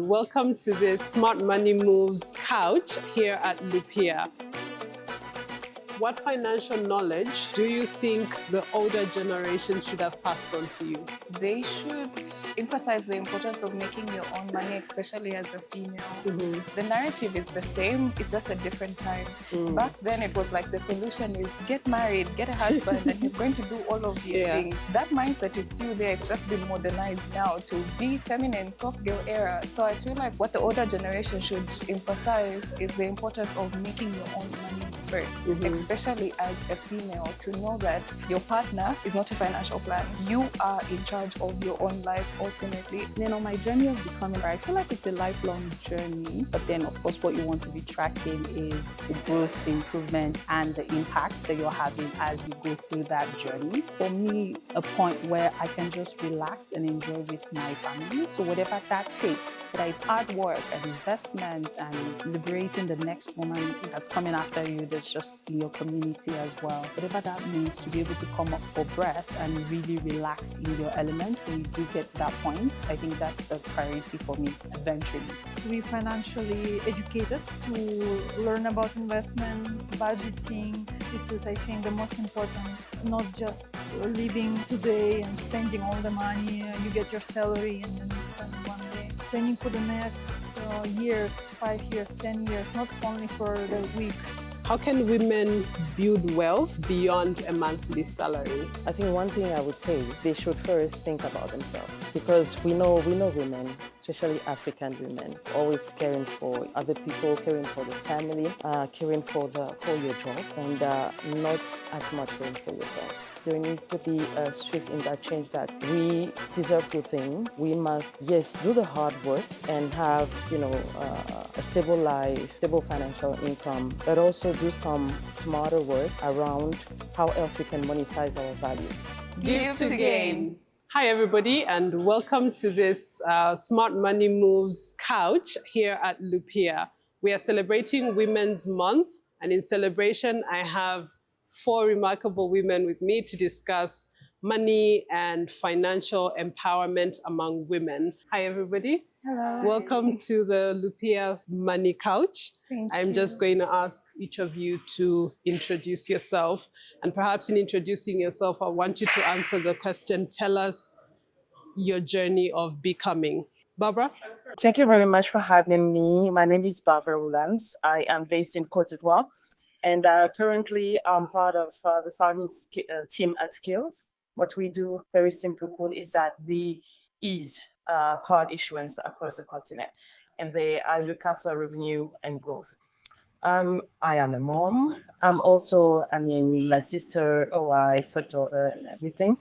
and welcome to the Smart Money Moves couch here at Lupiya. What financial knowledge do you think the older generation should have passed on to you? They should emphasize the importance of making your own money, especially as a female. The narrative is the same, it's just a different time. Back then it was like the solution is get married, get a husband, and he's going to do all of these things. That mindset is still there, it's just been modernized now to be feminine, soft girl era. So I feel like what the older generation should emphasize is the importance of making your own money first, especially as a female, to know that your partner is not a financial plan. You are in charge of your own life ultimately. You know, my journey of becoming, I feel like it's a lifelong journey, but then of course what you want to be tracking is the growth, the improvement, and the impacts that you're having as you go through that journey. For me, a point where I can just relax and enjoy with my family. So whatever that takes, whether it's hard work and investments and liberating the next woman that's coming after you, that's just in your community as well. Whatever that means, to be able to come up for breath and really relax in your element when you do get to that point, I think that's the priority for me eventually. To be financially educated, to learn about investment, budgeting. This is, I think, the most important. Not just living today and spending all the money. You get your salary and then you spend it one day. Planning for the next years, 5 years, 10 years, not only for the week. How can women build wealth beyond a monthly salary? I think one thing I would say, they should first think about themselves, because we know women, especially African women, always caring for other people, caring for the family, caring for your job, and not as much caring for yourself. There needs to be a shift in that change that we deserve good things. We must, yes, do the hard work and have, a stable life, stable financial income, but also do some smarter work around how else we can monetize our value. Give to gain. Hi, everybody, and welcome to this Smart Money Moves couch here at Lupiya. We are celebrating Women's Month, and in celebration, I have 4 remarkable women with me to discuss money and financial empowerment among women. Hi, everybody. Hello. Welcome to the Lupiya Money Couch. I'm just going to ask each of you to introduce yourself. And perhaps in introducing yourself, I want you to answer the question, tell us your journey of becoming. Barbara? Thank you very much for having me. My name is Barbara Williams. I am based in Côte d'Ivoire, and currently I'm part of the founding team at Skills. What we do, very simple, is that we ease card issuance across the continent, and I look after revenue and growth. I am a mom. I'm also, my sister, a wife, a daughter, and everything.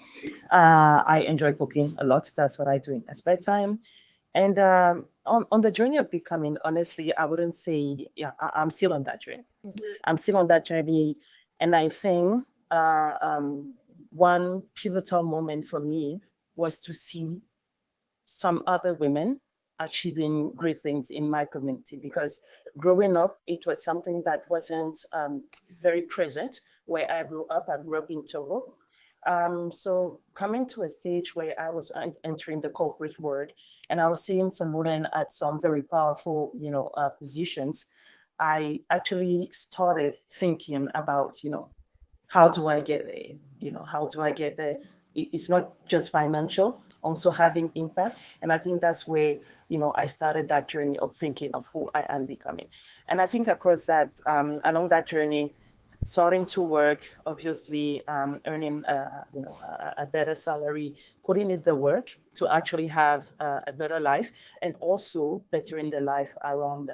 I enjoy cooking a lot. That's what I do in my spare time. And on the journey of becoming, honestly, I wouldn't say, I'm still on that journey. I'm still on that journey. And I think one pivotal moment for me was to see some other women achieving great things in my community, because growing up, it was something that wasn't very present where I grew up. I grew up in Togo. So coming to a stage where I was entering the corporate world and I was seeing some women at some very powerful, positions, I actually started thinking about, how do I get there? How do I get there? It's not just financial, also having impact. And I think that's where, I started that journey of thinking of who I am becoming. And I think across that, along that journey, starting to work, obviously earning a better salary, putting in the work to actually have a better life, and also bettering the lives around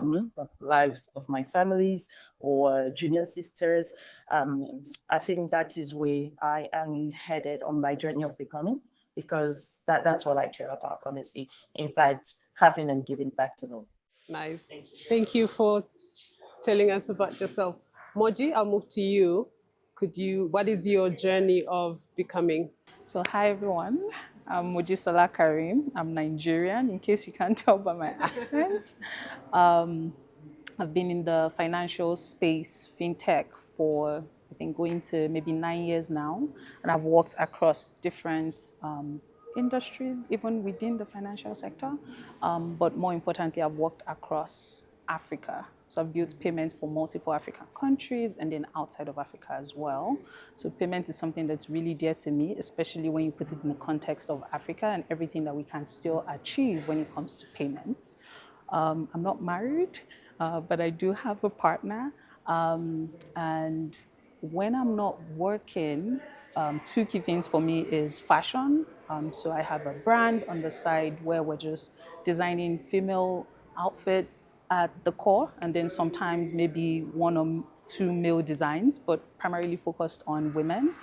me, the lives of my families or junior sisters. I think that is where I am headed on my journey of becoming, because that's what I care about, honestly. In fact, having and giving back to them. Nice. Thank you for telling us about yourself. Moji, I'll move to you. What is your journey of becoming? So hi everyone, I'm Mojisola Karim. I'm Nigerian, in case you can't tell by my accent. I've been in the financial space, fintech, for I think going to maybe 9 years now, and I've worked across different industries, even within the financial sector. But more importantly, I've worked across Africa. So I've built payments for multiple African countries and then outside of Africa as well. So payments is something that's really dear to me, especially when you put it in the context of Africa and everything that we can still achieve when it comes to payments. I'm not married, but I do have a partner. And when I'm not working, two key things for me is fashion. So I have a brand on the side where we're just designing female outfits at the core, and then sometimes maybe one or two male designs, but primarily focused on women.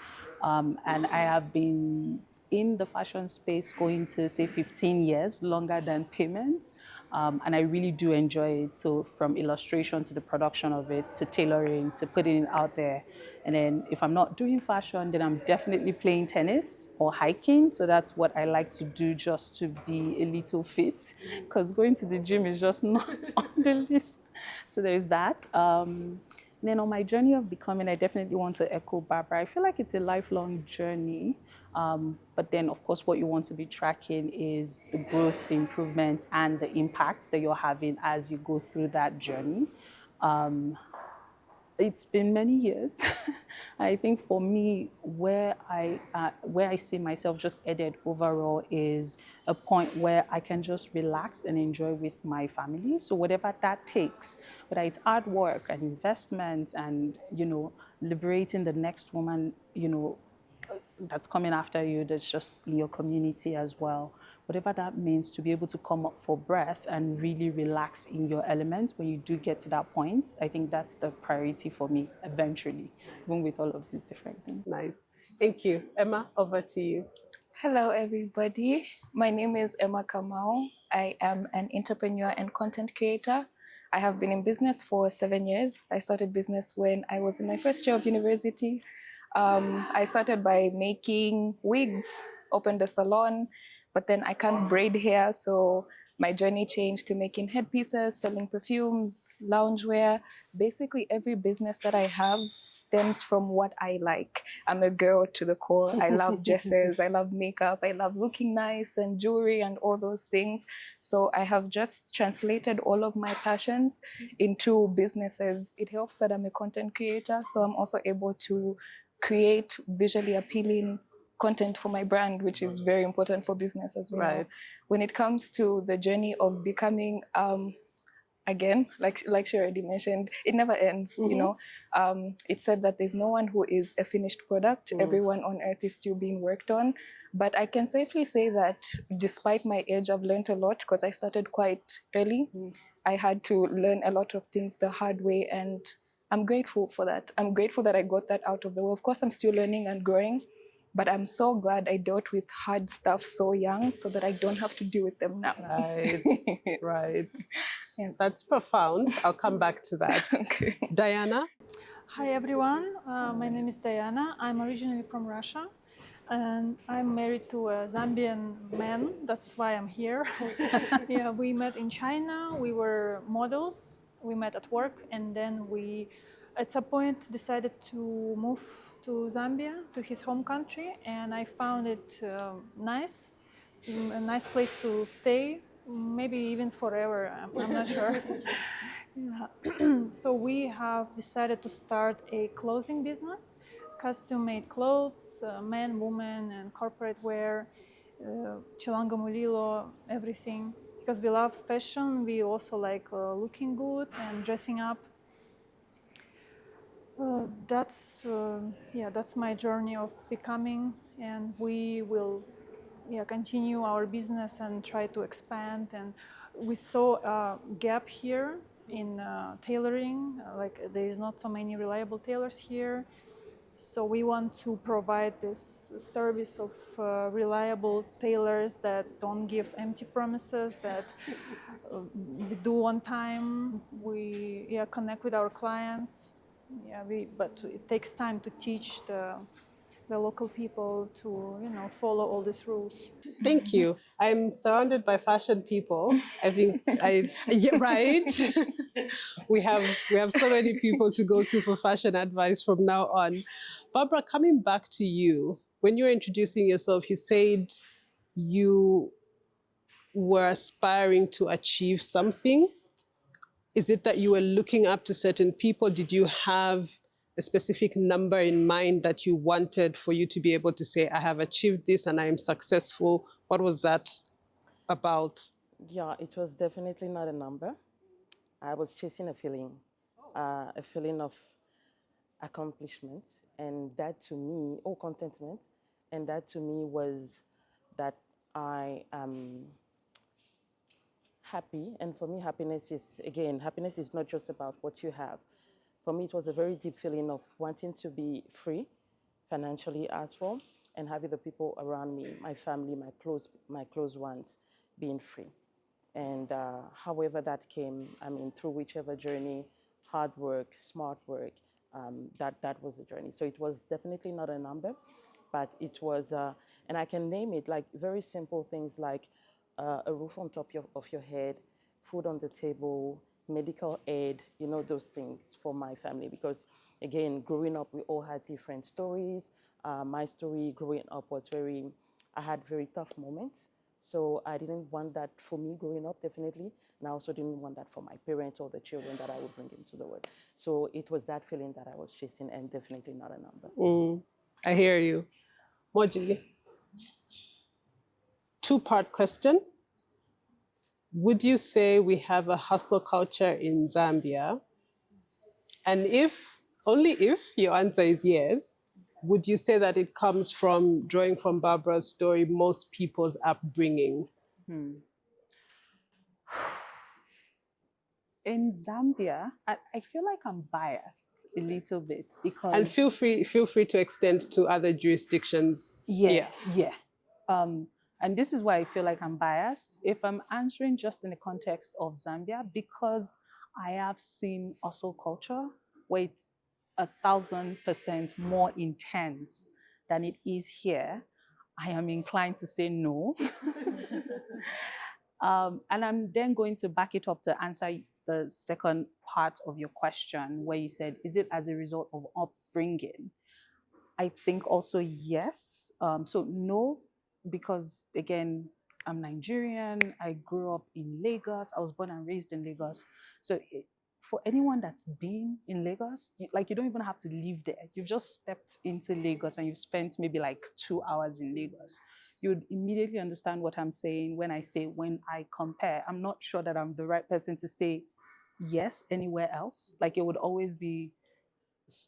And I have been in the fashion space going to say 15 years, longer than payments. And I really do enjoy it. So from illustration to the production of it, to tailoring, to putting it out there. And then if I'm not doing fashion, then I'm definitely playing tennis or hiking. So that's what I like to do just to be a little fit, because going to the gym is just not on the list. So there's that. And then on my journey of becoming, I definitely want to echo Barbara. I feel like it's a lifelong journey. But then, of course, what you want to be tracking is the growth, the improvement, and the impacts that you're having as you go through that journey. It's been many years. I think for me, where I see myself just headed overall is a point where I can just relax and enjoy with my family. So whatever that takes, whether it's hard work and investment and, liberating the next woman, that's coming after you, that's just in your community as well. Whatever that means, to be able to come up for breath and really relax in your element when you do get to that point, I think that's the priority for me eventually, even with all of these different things. Nice. Thank you. Emma, over to you. Hello, everybody. My name is Emma Kamau. I am an entrepreneur and content creator. I have been in business for 7 years. I started business when I was in my first year of university. I started by making wigs, opened a salon, but then I can't braid hair, so my journey changed to making headpieces, selling perfumes, loungewear. Basically, every business that I have stems from what I like. I'm a girl to the core. I love dresses, I love makeup, I love looking nice and jewelry and all those things. So I have just translated all of my passions into businesses. It helps that I'm a content creator, so I'm also able to create visually appealing content for my brand, which is very important for business as well. Right. When it comes to the journey of becoming, again, like she already mentioned, it never ends. It's said that there's no one who is a finished product. Everyone on earth is still being worked on. But I can safely say that despite my age, I've learned a lot because I started quite early. I had to learn a lot of things the hard way, and I'm grateful for that. I'm grateful that I got that out of the way. Of course, I'm still learning and growing, but I'm so glad I dealt with hard stuff so young so that I don't have to deal with them now. Right, right. Yes. That's profound. I'll come back to that. Okay. Diana? Hi everyone, my name is Diana. I'm originally from Russia and I'm married to a Zambian man. That's why I'm here. Yeah, we met in China. We were models. We met at work and then we, at some point, decided to move to Zambia, to his home country, and I found it nice, a nice place to stay, maybe even forever, I'm not sure. Yeah. So we have decided to start a clothing business, custom-made clothes, men, women, and corporate wear, Chilanga Mulilo, everything. Because we love fashion, we also like looking good and dressing up. That's my journey of becoming, and we will continue our business and try to expand. And we saw a gap here in tailoring, like there is not so many reliable tailors here. So we want to provide this service of reliable tailors that don't give empty promises, that we do on time. We connect with our clients. But it takes time to teach the local people to follow all these rules. Thank you. I'm surrounded by fashion people. I think right. we have so many people to go to for fashion advice from now on. Barbara, coming back to you, when you're introducing yourself, you said you were aspiring to achieve something? Is it that you were looking up to certain people? Did you have a specific number in mind that you wanted for you to be able to say, I have achieved this and I am successful? What was that about? Yeah, it was definitely not a number. I was chasing a feeling of accomplishment, and that to me, or contentment, and that to me was that I am happy. And for me, happiness is not just about what you have. For me, it was a very deep feeling of wanting to be free financially as well, and having the people around me, my family, my close ones, being free. And however that came, I mean, through whichever journey, hard work, smart work, that was the journey. So it was definitely not a number, but it was, and I can name it like very simple things like a roof on top of your head, food on the table, medical aid, you know, those things for my family. Because again, growing up, we all had different stories. My story growing up was I had very tough moments. So I didn't want that for me growing up, definitely. And I also didn't want that for my parents or the children that I would bring into the world. So it was that feeling that I was chasing, and definitely not a number. I hear you. Mojili, two-part question. Would you say we have a hustle culture in Zambia? And if, only if your answer is yes, would you say that it comes from, drawing from Barbara's story, most people's upbringing? In Zambia, I feel like I'm biased a little bit because... And feel free to extend to other jurisdictions. Yeah. And this is why I feel like I'm biased. If I'm answering just in the context of Zambia, because I have seen hustle culture where it's 1,000% more intense than it is here, I am inclined to say no. And I'm then going to back it up to answer the second part of your question, where you said, is it as a result of upbringing? I think also yes. So no, because again, I'm Nigerian. I grew up in Lagos. I was born and raised in Lagos. So for anyone that's been in Lagos, you don't even have to live there. You've just stepped into Lagos and you've spent maybe like 2 hours in Lagos. You'd immediately understand what I'm saying when I say, when I compare. I'm not sure that I'm the right person to say yes anywhere else. Like it would always be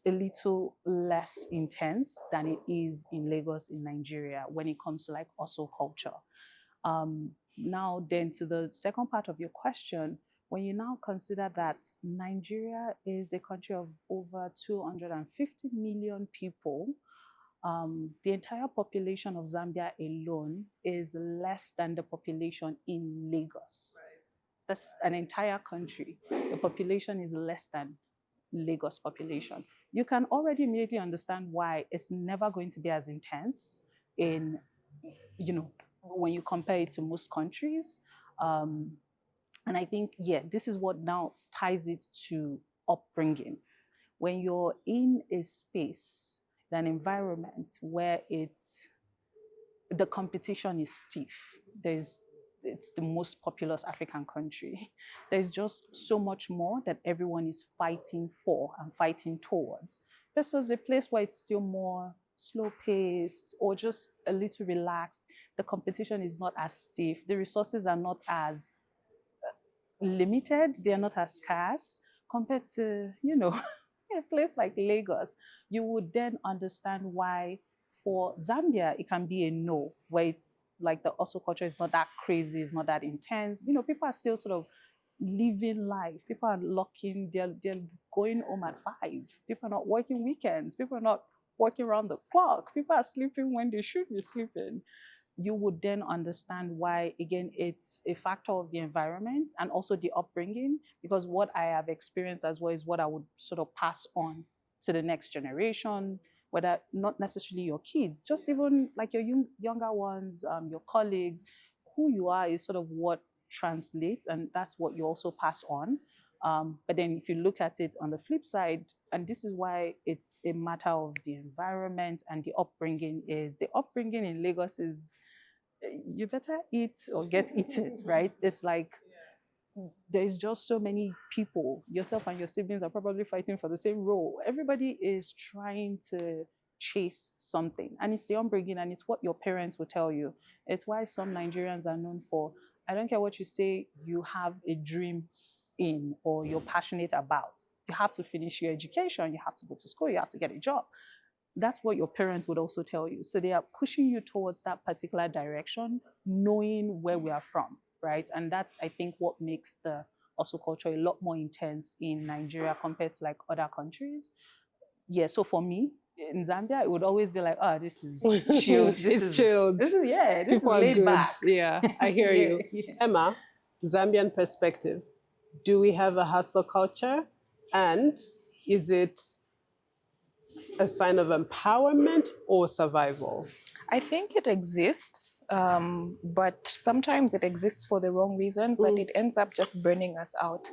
a little less intense than it is in Lagos in Nigeria when it comes to like hustle culture. Now then to the second part of your question, when you now consider that Nigeria is a country of over 250 million people, the entire population of Zambia alone is less than the population in Lagos. That's an entire country. The population is less than Lagos population. You can already immediately understand why it's never going to be as intense in, when you compare it to most countries. And I think, this is what now ties it to upbringing. When you're in a space, an environment where the competition is stiff, it's the most populous African country. There's just so much more that everyone is fighting for and fighting towards, versus a place where it's still more slow paced or just a little relaxed. The competition is not as stiff. The resources are not as limited. They're not as scarce compared to, a place like Lagos. You would then understand why for Zambia, it can be a no, where it's like the hustle culture is not that crazy, it's not that intense. People are still sort of living life. People are they're going home at 5. People are not working weekends. People are not working around the clock. People are sleeping when they should be sleeping. You would then understand why, again, it's a factor of the environment and also the upbringing, because what I have experienced as well is what I would sort of pass on to the next generation, whether not necessarily your kids, just even like your younger ones, your colleagues. Who you are is sort of what translates, and that's what you also pass on. But then if you look at it on the flip side, and this is why it's a matter of the environment and the upbringing in Lagos is you better eat or get eaten, right? It's like there's just so many people. Yourself and your siblings are probably fighting for the same role. Everybody is trying to chase something, and it's the upbringing, and it's what your parents will tell you. It's why some Nigerians are known for, I don't care what you say, you have a dream in or you're passionate about. You have to finish your education, you have to go to school, you have to get a job. That's what your parents would also tell you. So they are pushing you towards that particular direction, knowing where we are from, right? And that's, I think, what makes the hustle culture a lot more intense in Nigeria compared to like other countries. Yeah, so for me, in Zambia, it would always be like, oh, this is chilled. It's chilled. This is, yeah, this People is are laid good. back. Yeah, I hear Yeah, you. yeah. Emma, Zambian perspective. Do we have a hustle culture? And is it a sign of empowerment or survival? I think it exists, but sometimes it exists for the wrong reasons that it ends up just burning us out.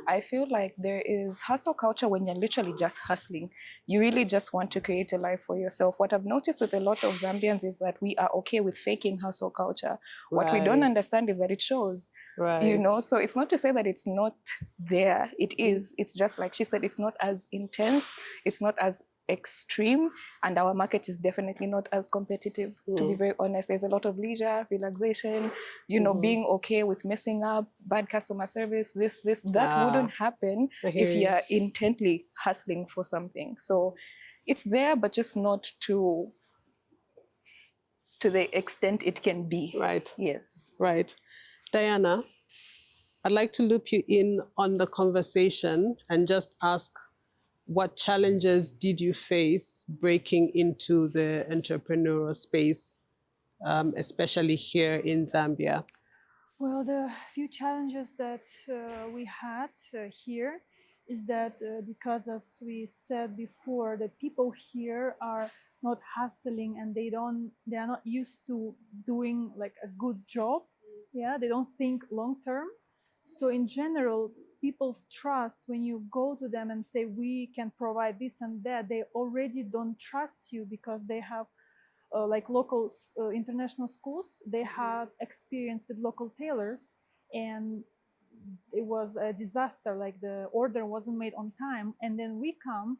I feel like there is hustle culture when you're literally just hustling. You really just want to create a life for yourself. What I've noticed with a lot of Zambians is that we are okay with faking hustle culture. What we don't Right. understand is that it shows, Right. you know? So it's not to say that it's not there. It is. It's just like she said, it's not as intense. It's not as extreme, and our market is definitely not as competitive, to be very honest. There's a lot of leisure, relaxation, you know, being okay with messing up, bad customer service, this, that wouldn't happen I hear if you. you're intently hustling for something. So it's there, but just not to the extent it can be. Right. Yes. Right. Diana, I'd like to loop you in on the conversation and just ask, what challenges did you face breaking into the entrepreneurial space, especially here in Zambia? Well, the few challenges that we had here is that because, as we said before, the people here are not hustling and they are not used to doing like a good job. Yeah, they don't think long term. So in general, people's trust, when you go to them and say we can provide this and that, they already don't trust you because they have like local international schools. They had experience with local tailors, and it was a disaster. Like the order wasn't made on time, and then we come,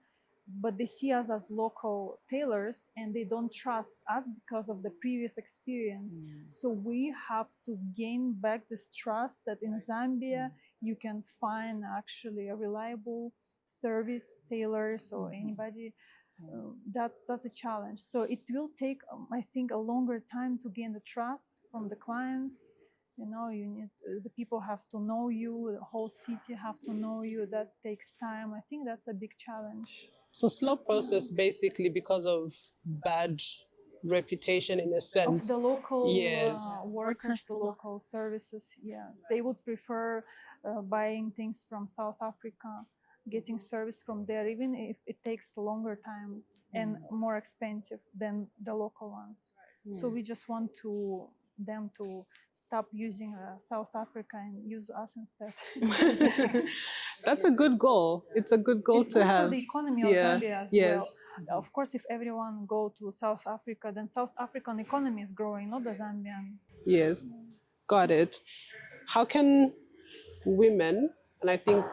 but they see us as local tailors and they don't trust us because of the previous experience. So we have to gain back this trust that in Zambia you can find actually a reliable service tailors or anybody. That's a challenge. So it will take, I think, a longer time to gain the trust from the clients. You know, you need the people have to know you, the whole city have to know you. That takes time. I think that's a big challenge. So slow process, basically, because of bad reputation in a Of sense. the local Yes. workers, the local services, yes, they would prefer buying things from South Africa, getting service from there, even if it takes a longer time and more expensive than the local ones. So we just want them to stop using South Africa and use us instead. That's a good goal. It's a good goal It's to good have. for the economy of Yeah. Zambia as Yes. well. Of course, if everyone go to South Africa, then South African economy is growing, not the Zambian. Yes. Got it. How can women, and I think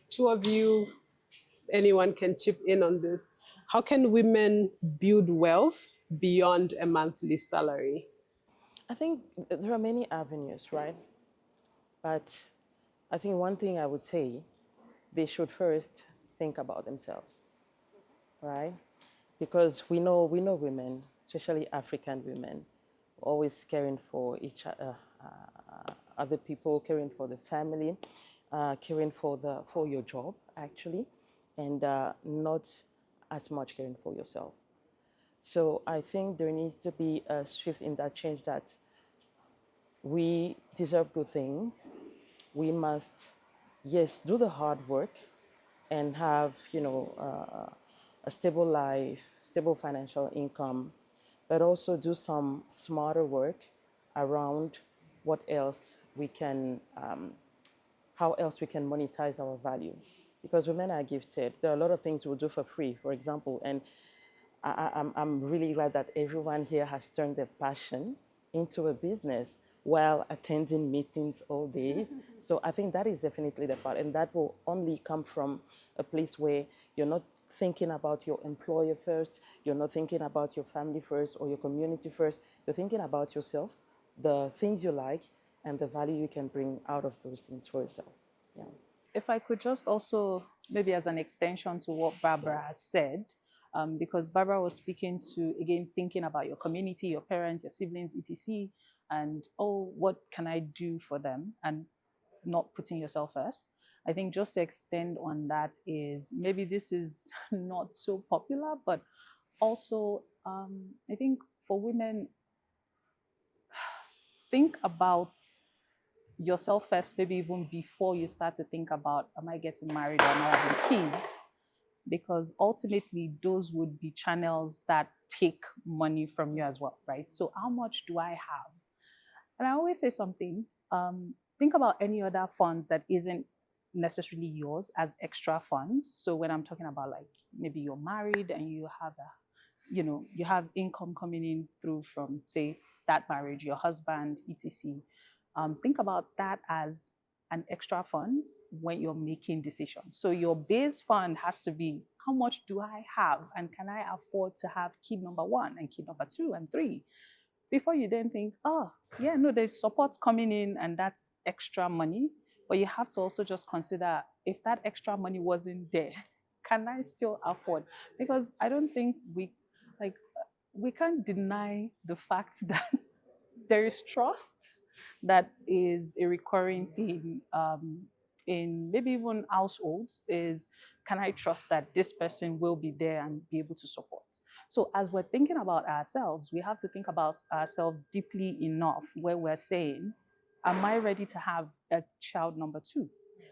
two of you, anyone can chip in on this, how can women build wealth beyond a monthly salary? I think there are many avenues, right? But I think one thing I would say, they should first think about themselves, right? Because we know women, especially African women, always caring for each other people, caring for the family, caring for your job actually, and not as much caring for yourself. So I think there needs to be a shift in that change, that we deserve good things. We must, yes, do the hard work and have, a stable life, stable financial income, but also do some smarter work around what else we can, how else we can monetize our value. Because women are gifted. There are a lot of things we'll do for free, for example, and I'm really glad that everyone here has turned their passion into a business while attending meetings all day. So I think that is definitely the part, and that will only come from a place where you're not thinking about your employer first, you're not thinking about your family first or your community first, you're thinking about yourself, the things you like, and the value you can bring out of those things for yourself. Yeah. If I could just also, maybe as an extension to what Barbara has said, because Barbara was speaking to, again, thinking about your community, your parents, your siblings, etc. And, oh, what can I do for them? And not putting yourself first. I think just to extend on that is, maybe this is not so popular, but also I think for women, think about yourself first, maybe even before you start to think about, am I getting married or am I having kids? Because ultimately, those would be channels that take money from you as well, right? So, how much do I have? And I always say something, think about any other funds that isn't necessarily yours as extra funds. So, when I'm talking about, like, maybe you're married and you have you have income coming in through from, say, that marriage, your husband, etc. Think about that as an extra fund when you're making decisions. So your base fund has to be, how much do I have, and can I afford to have kid number 1 and kid number 2 and 3? Before you then think, oh, yeah, no, there's support coming in and that's extra money. But you have to also just consider, if that extra money wasn't there, can I still afford? Because I don't think we can't deny the fact that there is trust that is a recurring theme in maybe even households. Is, can I trust that this person will be there and be able to support? So as we're thinking about ourselves, we have to think about ourselves deeply enough where we're saying, am I ready to have a child number 2?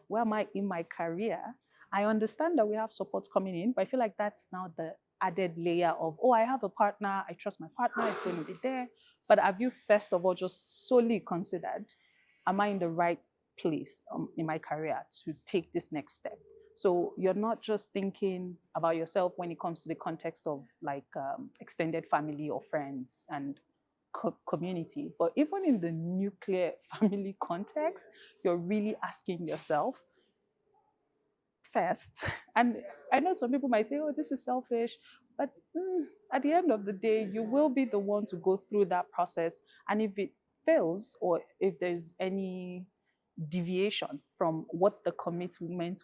Where am I in my career? I understand that we have support coming in, but I feel like that's now the added layer of, oh, I have a partner, I trust my partner, is going to be there. But have you first of all just solely considered, am I in the right place in my career to take this next step? So you're not just thinking about yourself when it comes to the context of, like, extended family or friends and community, but even in the nuclear family context, you're really asking yourself first. And I know some people might say, oh, this is selfish, but at the end of the day, you will be the one to go through that process. And if it fails, or if there's any deviation from what the commitment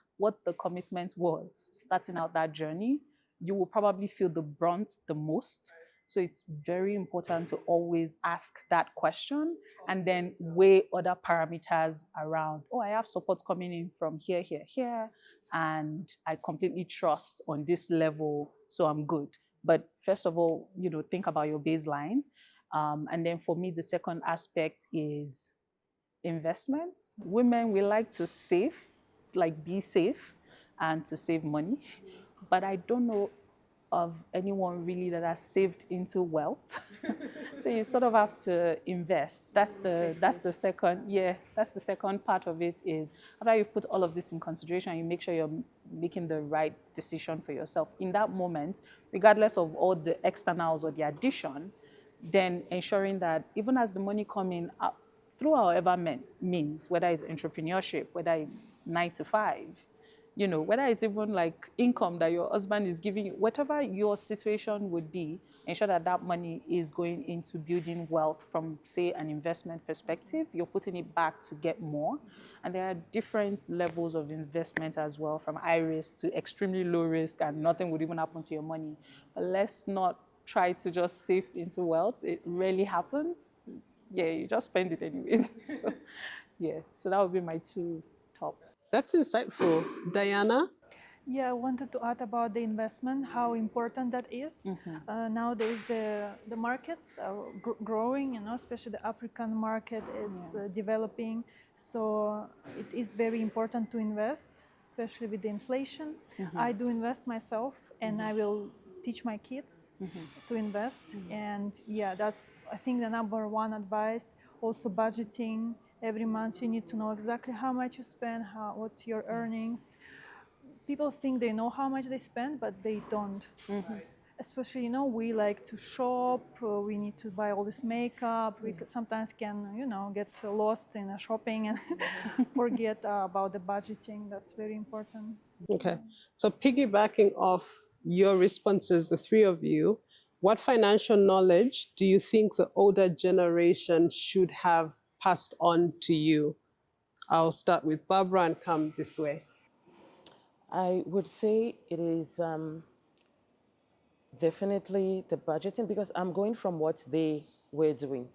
was starting out that journey, you will probably feel the brunt the most. So it's very important to always ask that question and then weigh other parameters around. Oh, I have support coming in from here, here, here, and I completely trust on this level, so I'm good. But first of all, think about your baseline. And then for me, the second aspect is investments. Women, we like to save, like be safe and to save money. But I don't know of anyone really that has saved into wealth. So you sort of have to invest. That's the second part of it. Is after you've put all of this in consideration, you make sure you're making the right decision for yourself in that moment, regardless of all the externals or the addition. Then ensuring that even as the money coming up through however means, whether it's entrepreneurship, whether it's 9 to 5, whether it's even like income that your husband is giving you, whatever your situation would be, ensure that that money is going into building wealth from, say, an investment perspective. You're putting it back to get more. And there are different levels of investment as well, from high risk to extremely low risk, and nothing would even happen to your money. But let's not try to just save into wealth. It rarely happens. Yeah, you just spend it anyways. So that would be my 2 top. That's insightful. Diana? Yeah, I wanted to add about the investment, how important that is. Nowadays, the markets are growing, especially the African market is developing. So it is very important to invest, especially with the inflation. I do invest myself, and I will teach my kids to invest. And yeah, that's, I think, the number 1 advice. Also budgeting. Every month you need to know exactly how much you spend, what's your earnings. People think they know how much they spend, but they don't. especially, we like to shop, we need to buy all this makeup, we sometimes can, get lost in shopping and forget about the budgeting. That's very important. Okay. So piggybacking off your responses, the three of you, what financial knowledge do you think the older generation should have passed on to you? I'll start with Barbara and come this way. I would say it is definitely the budgeting, because I'm going from what they were doing.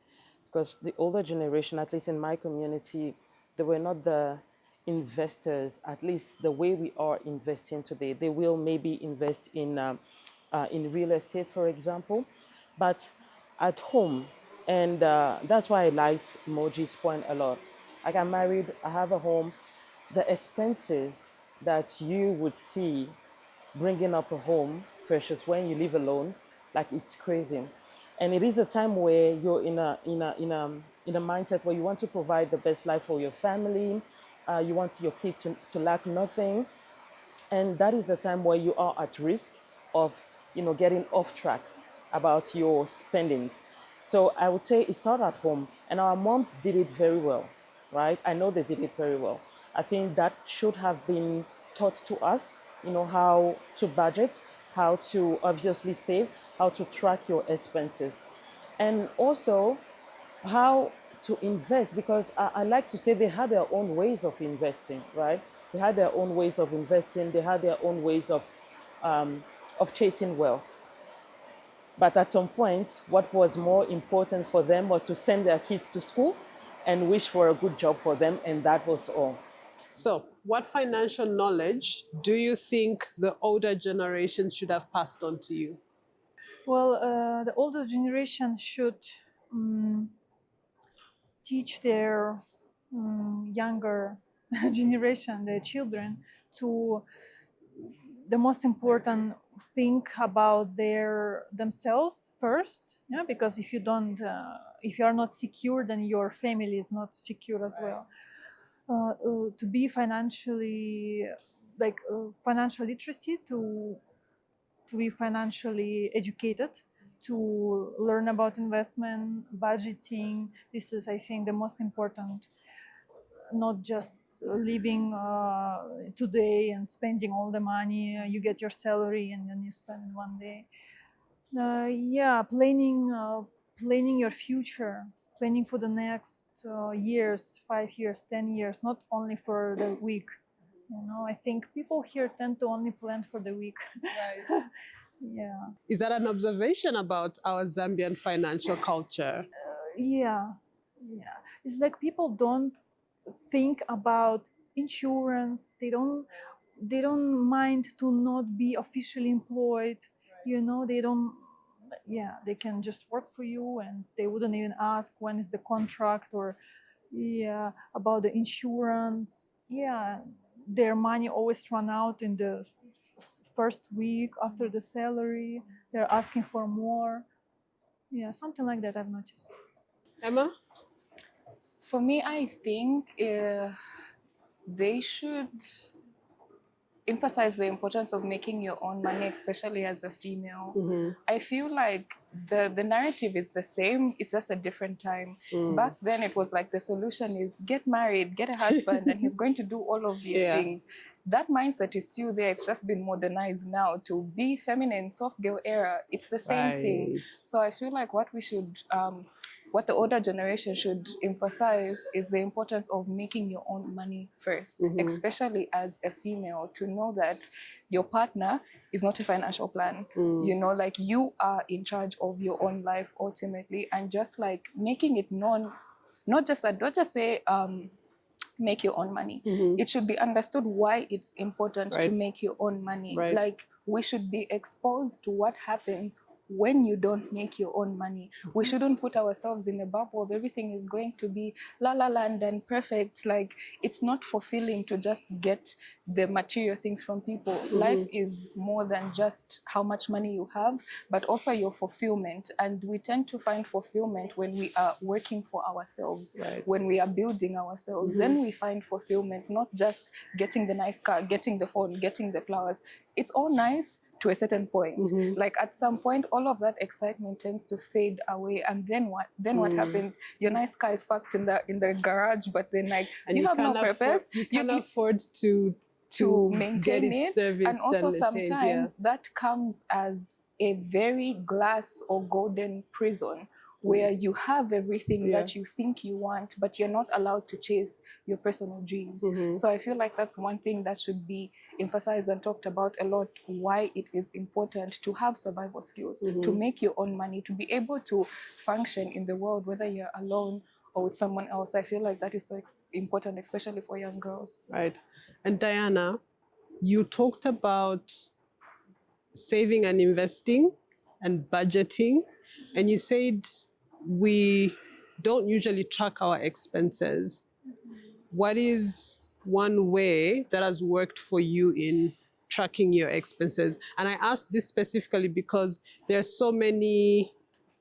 Because the older generation, at least in my community, they were not the investors, at least the way we are investing today. They will maybe invest in real estate, for example, but at home. And that's why I liked Moji's point a lot. Like, I'm married, I have a home. The expenses that you would see bringing up a home versus when you live alone, like, it's crazy. And it is a time where you're in a mindset where you want to provide the best life for your family. You want your kids to lack nothing. And that is the time where you are at risk of, getting off track about your spendings. So I would say it started at home, and our moms did it very well, right? I know they did it very well. I think that should have been taught to us, how to budget, how to obviously save, how to track your expenses, and also how to invest, because I like to say they had their own ways of investing, right? They had their own ways of investing, they had their own ways of chasing wealth. But at some point, what was more important for them was to send their kids to school and wish for a good job for them, and that was all. So, what financial knowledge do you think the older generation should have passed on to you? Well, the older generation should teach their younger generation, their children, to the most important think about themselves first, because if you don't, if you are not secure, then your family is not secure as well. To be financially, financial literacy, to be financially educated, to learn about investment, budgeting. This is, I think, the most important. Not just living today and spending all the money. You get your salary and then you spend in one day. Planning your future, planning for the next years, 5 years, 10 years, not only for the week. I think people here tend to only plan for the week. Right. Yeah. Is that an observation about our Zambian financial culture? Yeah. It's like people don't think about insurance. They don't mind to not be officially employed. They don't. Yeah, they can just work for you, and they wouldn't even ask when is the contract, or about the insurance. Yeah, their money always run out in the first week after the salary. They're asking for more. Yeah, something like that I've noticed. Emma? For me, I think they should emphasize the importance of making your own money, especially as a female. I feel like the narrative is the same, it's just a different time. Back then, it was like the solution is get married, get a husband, and he's going to do all of these things. That mindset is still there, it's just been modernized now to be feminine, soft girl era. It's the same thing. So I feel like what we should what the older generation should emphasize is the importance of making your own money first, especially as a female, to know that your partner is not a financial plan. Like, you are in charge of your own life ultimately, and just like making it known, not just that, don't just say, make your own money. It should be understood why it's important to make your own money. Like, we should be exposed to what happens when you don't make your own money. We shouldn't put ourselves in a bubble of everything is going to be la la land and perfect. Like, it's not fulfilling to just get the material things from people. Life is more than just how much money you have, but also your fulfillment. And we tend to find fulfillment when we are working for ourselves, when we are building ourselves. Then we find fulfillment, not just getting the nice car, getting the phone, getting the flowers. it's all nice to a certain point. Like at some point, all of that excitement tends to fade away. And then what? Then what happens? Your nice car is parked in the garage, but then like And you have no purpose. You can't afford to maintain get it it, serviced and also maintained, sometimes that comes as a very glass or golden prison where you have everything that you think you want, but you're not allowed to chase your personal dreams. So I feel like that's one thing that should be emphasized and talked about a lot, why it is important to have survival skills, to make your own money, to be able to function in the world, whether you're alone or with someone else. I feel like that is so important, especially for young girls. Right. And Diana, you talked about saving and investing and budgeting, and you said we don't usually track our expenses. What is one way that has worked for you in tracking your expenses? And I asked this specifically because there are so many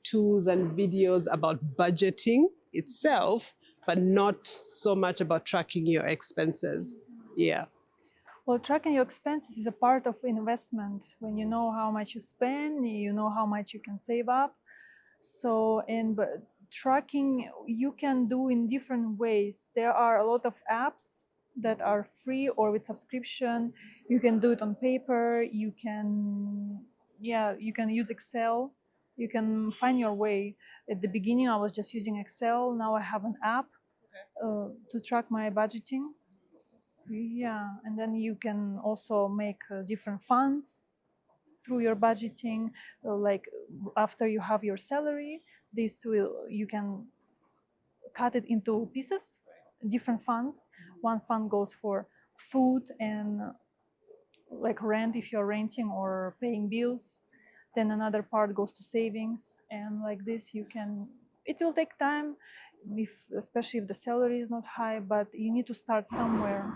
tools and videos about budgeting itself, but not so much about tracking your expenses. Yeah. Well, tracking your expenses is a part of investment. When you know how much you spend, you know how much you can save up. So, but tracking you can do in different ways. There are a lot of apps that are free or with subscription. You can do it on paper. You can use Excel. You can find your way. At the beginning, I was just using Excel. Now I have an app to track my budgeting. Yeah, and then you can also make different funds through your budgeting. Like after you have your salary, you can cut it into pieces, different funds. One fund goes for food and like rent if you're renting or paying bills. Then another part goes to savings, and like this it will take time, especially if the salary is not high, but you need to start somewhere.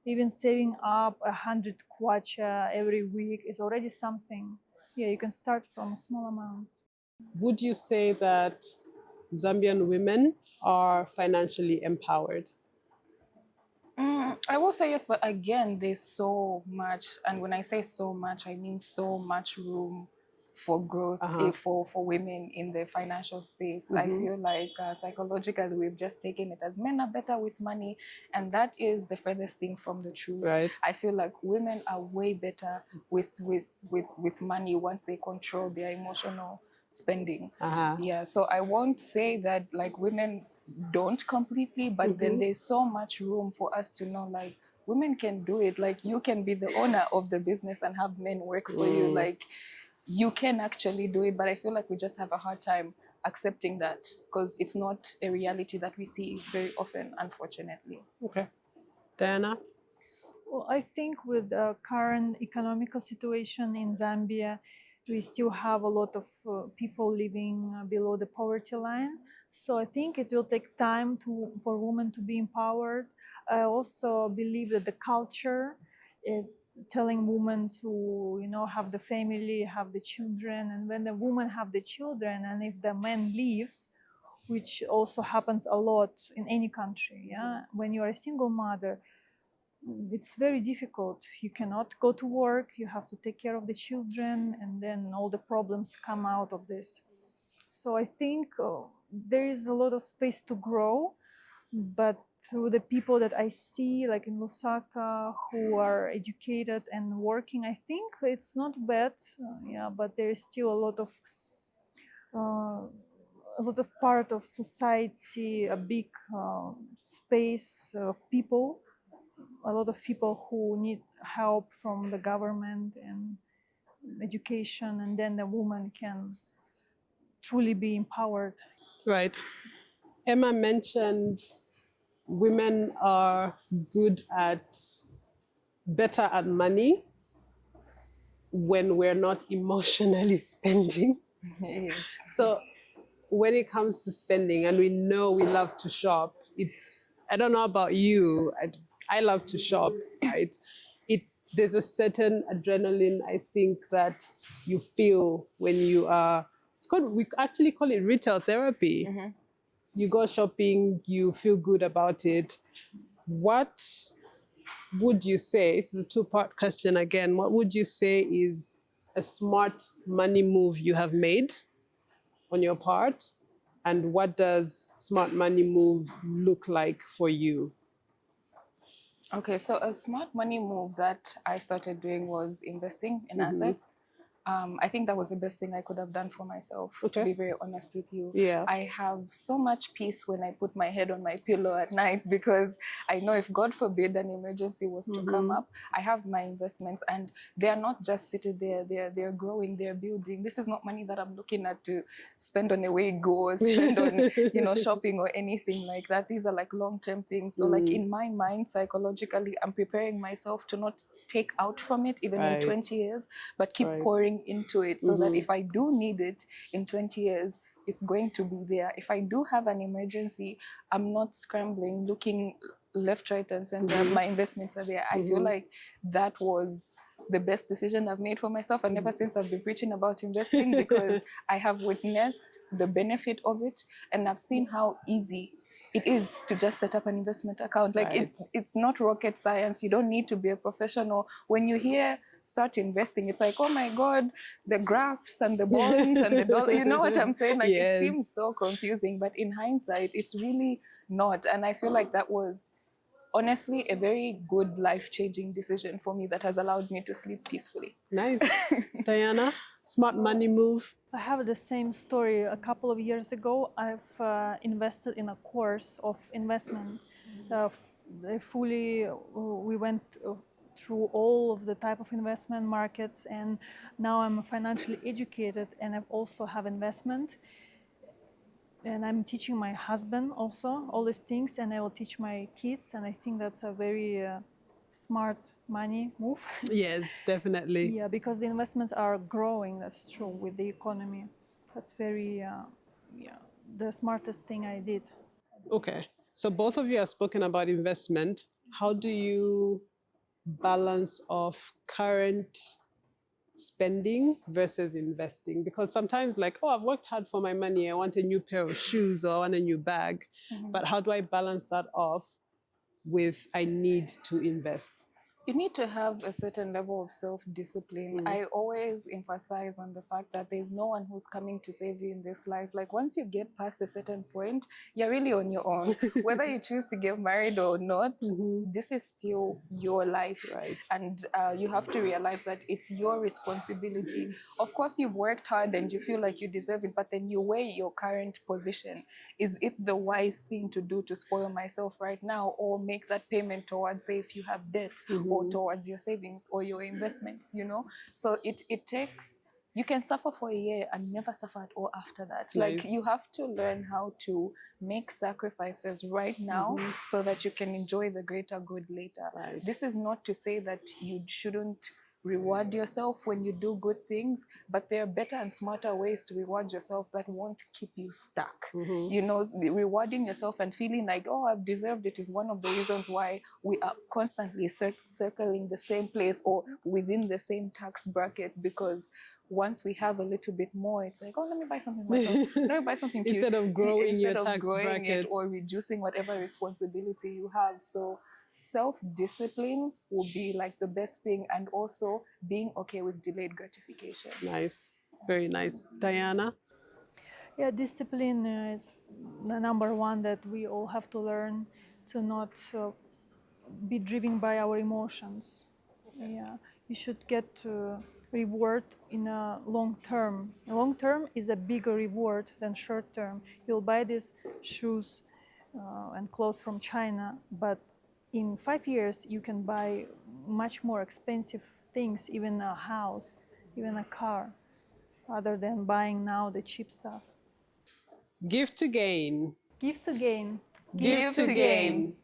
Even saving up 100 kwacha every week is already something. Yeah, you can start from small amounts. Would you say that Zambian women are financially empowered? I will say yes, but again, there's so much, and when I say so much, I mean so much room for growth for women in the financial space. I feel like psychologically we've just taken it as men are better with money, and that is the furthest thing from the truth. Right. I feel like women are way better with money once they control their emotional spending. Yeah, so I won't say that like women don't completely, but then there's so much room for us to know like women can do it. Like you can be the owner of the business and have men work for you. Like you can actually do it, but I feel like we just have a hard time accepting that because it's not a reality that we see very often, unfortunately. Okay. Diana? Well, I think with the current economical situation in Zambia, we still have a lot of people living below the poverty line. So I think it will take time for women to be empowered. I also believe that the culture is telling women to, have the family, have the children. And when the woman have the children, and if the man leaves, which also happens a lot in any country, when you are a single mother, it's very difficult. You cannot go to work, you have to take care of the children, and then all the problems come out of this. So I think there is a lot of space to grow, but through the people that I see, like in Lusaka, who are educated and working, I think it's not bad, but there is still a lot of part of society, a big space of people, a lot of people who need help from the government and education, and then the woman can truly be empowered. Right. Emma mentioned women are better at money when we're not emotionally spending. Yes. So when it comes to spending, and we know we love to shop, I don't know about you, I love to shop, right? There's a certain adrenaline, I think, that you feel when you are, we actually call it retail therapy. You go shopping, you feel good about it. What would you say, this is a two-part question again, what would you say is a smart money move you have made on your part? And what does smart money moves look like for you? Okay, so a smart money move that I started doing was investing in assets. I think that was the best thing I could have done for myself, to be very honest with you. Yeah. I have so much peace when I put my head on my pillow at night because I know if God forbid an emergency was to come up, I have my investments and they are not just sitting there, they're growing, they're building. This is not money that I'm looking at to spend on a wig or spend on, shopping or anything like that. These are like long-term things. So like in my mind, psychologically, I'm preparing myself to not take out from it even in 20 years, but keep pouring into it so that if I do need it in 20 years, it's going to be there. If I do have an emergency, I'm not scrambling, looking left, right, and center. My investments are there. I feel like that was the best decision I've made for myself. And ever since I've been preaching about investing because I have witnessed the benefit of it and I've seen how easy it is to just set up an investment account. Like it's not rocket science. You don't need to be a professional. When you hear start investing, it's like, oh my God, the graphs and the bonds and the dollar, you know what I'm saying? Like it seems so confusing, but in hindsight, it's really not. And I feel like that was honestly a very good life-changing decision for me that has allowed me to sleep peacefully. Nice. Diana, smart money move? I have the same story. A couple of years ago, I've invested in a course of investment. We went through all of the type of investment markets, and now I'm financially educated, and I also have investment. And I'm teaching my husband also all these things, and I will teach my kids. And I think that's a very smart money move. Yes, definitely. Yeah, because the investments are growing, that's true, with the economy. That's very, the smartest thing I did. Okay. So both of you have spoken about investment. How do you balance off current spending versus investing? Because sometimes like, oh, I've worked hard for my money. I want a new pair of shoes or I want a new bag. But how do I balance that off with I need to invest? You need to have a certain level of self-discipline. I always emphasize on the fact that there's no one who's coming to save you in this life. Like once you get past a certain point, you're really on your own. Whether you choose to get married or not, this is still your life. Right. And you have to realize that it's your responsibility. Of course, you've worked hard and you feel like you deserve it, but then you weigh your current position. Is it the wise thing to do to spoil myself right now or make that payment towards, say, if you have debt, or towards your savings or your investments, So it takes, you can suffer for a year and never suffer at all after that. Nice. Like you have to learn how to make sacrifices right now so that you can enjoy the greater good later. Right. This is not to say that you shouldn't reward yourself when you do good things, but there are better and smarter ways to reward yourself that won't keep you stuck. Rewarding yourself and feeling like, oh, I've deserved it is one of the reasons why we are constantly circling the same place or within the same tax bracket, because once we have a little bit more, it's like, oh, let me buy something myself. Let me buy something cute. Instead of growing your tax bracket. Or reducing whatever responsibility you have. So self-discipline will be like the best thing, and also being okay with delayed gratification. Nice. Very nice. Diana? Yeah, discipline is the number one that we all have to learn, to not be driven by our emotions. Yeah, you should get reward in a long term. Long term is a bigger reward than short term. You'll buy these shoes and clothes from China, but in 5 years you can buy much more expensive things, even a house, even a car, rather than buying now the cheap stuff. Give to gain. Give to gain. Give to gain.